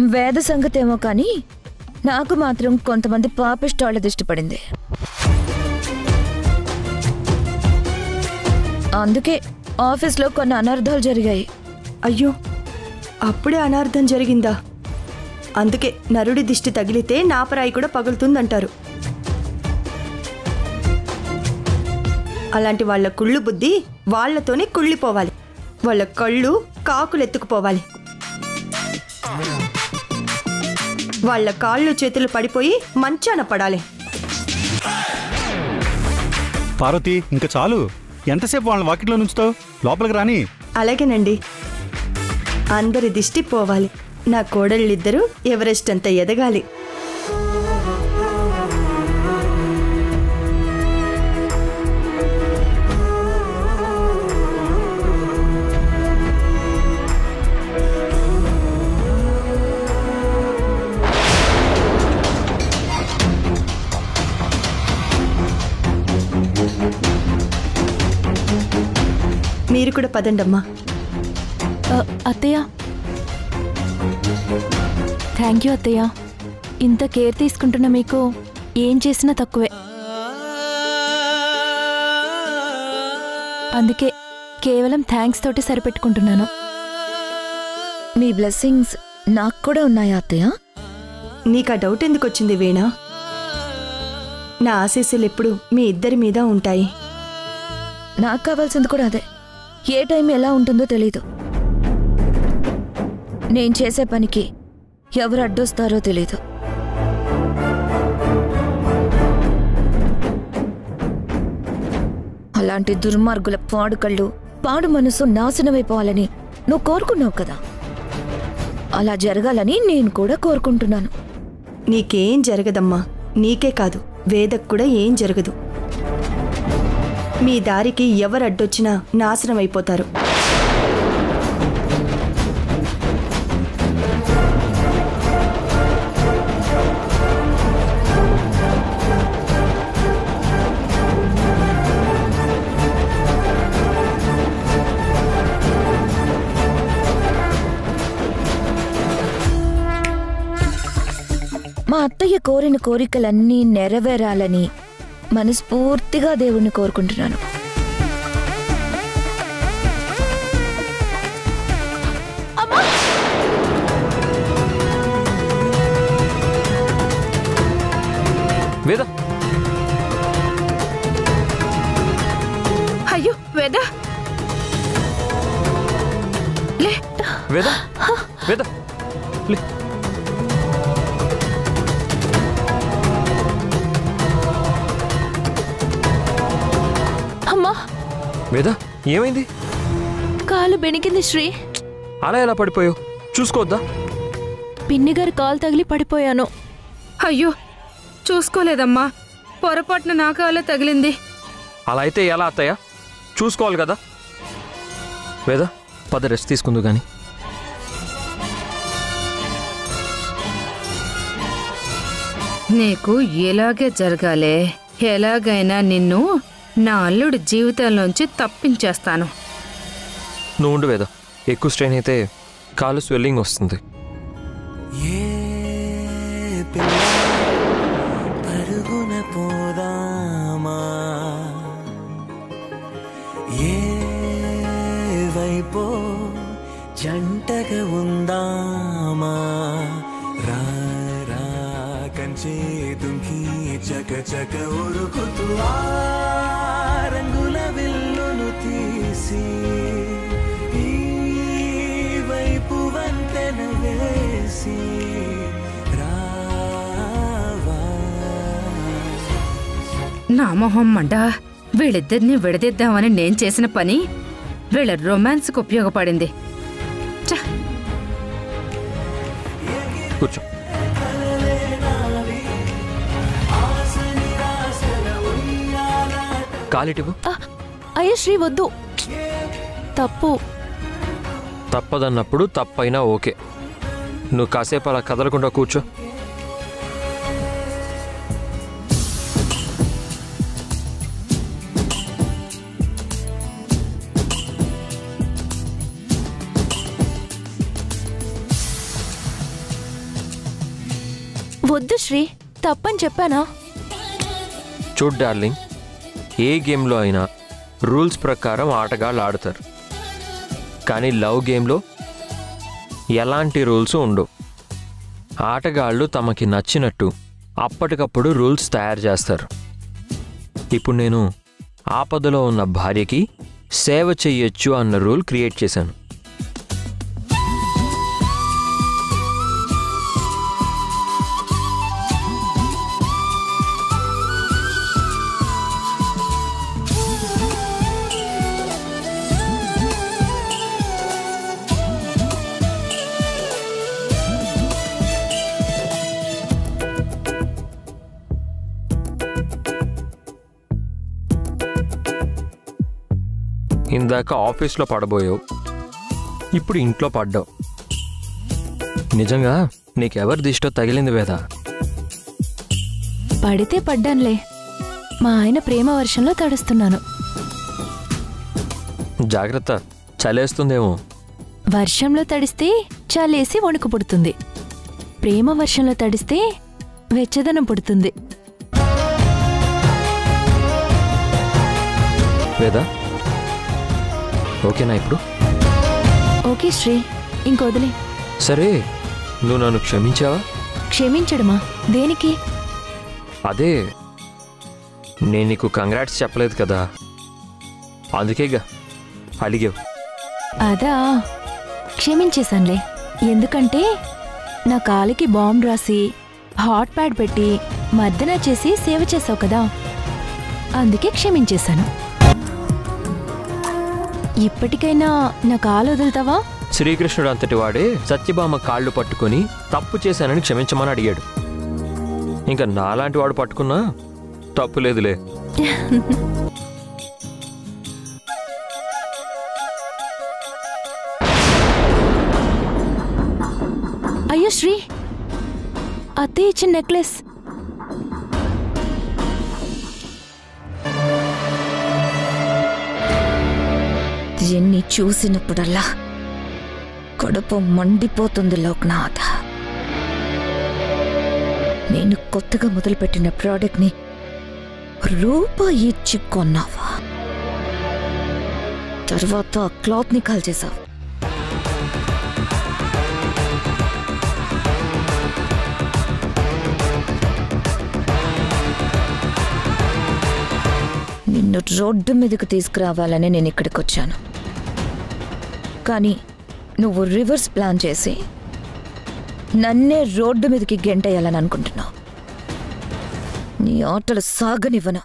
వేద సంగతేమో కానీ నాకు మాత్రం కొంతమంది పాపిష్టాళ్ళ దిష్టి పడింది. అందుకే ఆఫీస్లో కొన్ని అనర్థాలు జరిగాయి. అయ్యో, అప్పుడే అనర్థం జరిగిందా? అందుకే నరుడి దిష్టి తగిలితే నాపరాయి కూడా పగులుతుందంటారు. అలాంటి వాళ్ళ కుళ్ళు బుద్ధి వాళ్లతోనే కుళ్ళిపోవాలి. వాళ్ళ కళ్ళు కాకులెత్తుకుపోవాలి. వాళ్ళ కాళ్ళు చేతులు పడిపోయి మంచాన పడాలి. పార్వతి, ఇంకా చాలు. ఎంతసేపు వాళ్ళ వాకిట్లో నుంచుతావు? లోపలికి రాని. అలాగేనండి. అందరి దిష్టి పోవాలి. నా కోడళ్ళిద్దరూ ఎవరెస్ట్ అంత ఎదగాలి. మీరు కూడా పదండమ్మా. అత్తయ్య, థ్యాంక్ యూ అత్తయ్య. ఇంత కేర్ తీసుకుంటున్న మీకు ఏం చేసినా తక్కువే. అందుకే కేవలం థ్యాంక్స్ తోటి సరిపెట్టుకుంటున్నాను. మీ బ్లెస్సింగ్స్ నాకు కూడా ఉన్నాయా అత్తయ్య? నీకా డౌట్ ఎందుకు వచ్చింది వీణా? నా ఆశీస్సులు ఎప్పుడు మీ ఇద్దరి మీద ఉంటాయి. నాకు కావాల్సింది కూడా అదే. ఏ టైం ఎలా ఉంటుందో తెలీదు. నేను చేసే పనికి ఎవరు అడ్డొస్తారో తెలీదు. అలాంటి దుర్మార్గుల పాడుకళ్ళు, పాడు మనసు నాశనమైపోవాలని నువ్వు కోరుకున్నావు కదా. అలా జరగాలని నేను కూడా కోరుకుంటున్నాను. నీకేం జరగదమ్మా. నీకే కాదు, వేదకు కూడా ఏం జరగదు. మీ దారికి ఎవరు అడ్డొచ్చినా నాశనం అయిపోతారు. మా అత్తయ్య కోరిన కోరికలన్నీ నెరవేరాలని మనస్ఫూర్తిగా దేవుణ్ణి కోరుకుంటున్నాను. వేద, అయ్యో వేద, లే. వేద, వేద, లే. అమ్మా, వేద, ఏమైంది? కాలు బెణికింది శ్రీ. అలా ఎలా పడిపోయావు? చూసుకోవద్దా? పిన్నిగారి కాలు తగిలి పడిపోయాను. అయ్యో, చూసుకోలేదమ్మా. పొరపాటున నా కాలే తగిలింది. అలా అయితే ఎలా అత్తయ్య? చూసుకోవాలి కదా. వేద, పద రెస్ట్ తీసుకుందు గాని. నీకు ఇలాగే జరగాలే. ఎలాగైనా నిన్ను నా అల్లుడి జీవితంలోంచి తప్పించేస్తాను. నువ్వు ఉండు వేద. ఎక్కువ స్ట్రెయిన్ అయితే కాలు స్వెల్లింగ్ వస్తుంది. పోదామా ఏ వైపో జంటగా ఉందామా రా రా కంచే దుంకి చక చక ఉరుకుతూ రంగుల విల్లును తీసి ఈ వైపు వంతెన వేసి నా మొహం మంట. వీళ్ళిద్దరిని విడదీద్దామని నేను చేసిన పని వీళ్ళ రొమాన్స్కి ఉపయోగపడింది. కూర్చో. కాలిటివు. అయ్యో శ్రీ, వద్దు. తప్పు. తప్పదన్నప్పుడు తప్పైనా ఓకే. నువ్వు కాసేపు అలా కదలకుండా కూర్చో. వద్దు శ్రీ, తప్పని చెప్పానా? చూడ్ డార్లింగ్, ఏ గేమ్లో అయినా రూల్స్ ప్రకారం ఆటగాళ్ళు ఆడతారు. కానీ లవ్ గేమ్లో ఎలాంటి రూల్స్ ఉండవు. ఆటగాళ్ళు తమకి నచ్చినట్టు అప్పటికప్పుడు రూల్స్ తయారు చేస్తారు. ఇప్పుడు నేను ఆపదలో ఉన్న భార్యకి సేవ చెయ్యొచ్చు అన్న రూల్ క్రియేట్ చేశాను. ఇందాక ఆఫీస్లో పడబోయావు, ఇప్పుడు ఇంట్లో పడ్డావు. నిజంగా నీకెవరి దిష్టో తగిలింది వేదా? పడితే పడ్డానులే, మా ఆయన ప్రేమ వర్షంలో తడుస్తున్నాను. జాగ్రత్త, చలేస్తుందేమో. వర్షంలో తడిస్తే చలేసి వణుకు పుడుతుంది, ప్రేమ వర్షంలో తడిస్తే వెచ్చదనం పుడుతుంది. వేదా, ఓకేనా ఇప్పుడు? ఓకే శ్రీ, ఇంకొదిలే. సరే, నువ్వు నన్ను క్షమించావా? క్షమించడమా? దేనికి? అదే, నేను నీకు కంగ్రాట్స్ చెప్పలేదు కదా, అందుకేగా అడిగావు. అదా, క్షమించేశానులే. ఎందుకంటే నా కాలికి బాంబు రాసి హాట్ ప్యాడ్ పెట్టి మర్దన చేసి సేవ చేసావు కదా, అందుకే క్షమించేశాను. ఇప్పటికైనా నా కాలు వదులుతావా? శ్రీకృష్ణుడు అంతటి వాడే సత్యభామ కాళ్ళు పట్టుకొని తప్పు చేశానని క్షమించమని అడిగాడు. ఇంకా నాలాంటి వాడు పట్టుకున్నా తప్పులేదులే. అయ్యో శ్రీ, అత్తయ్య ఇచ్చిన నెక్లెస్. ఎన్ని చూసినప్పుడల్లా కడుపు మండిపోతుంది లోక్నాథ్. నేను కొత్తగా మొదలుపెట్టిన ప్రోడక్ట్ని రూపాయి ఇచ్చి కొన్నావా? తర్వాత ఆ క్లాత్ని కాల్ చేసావు. నిన్ను రోడ్డు మీదకు తీసుకురావాలని నేను ఇక్కడికి వచ్చాను, కానీ నువ్వు రివర్స్ ప్లాన్ చేసి నన్నే రోడ్డు మీదకి గెంటేయాలని అనుకుంటున్నావు. నీ ఆటలు సాగనివ్వను.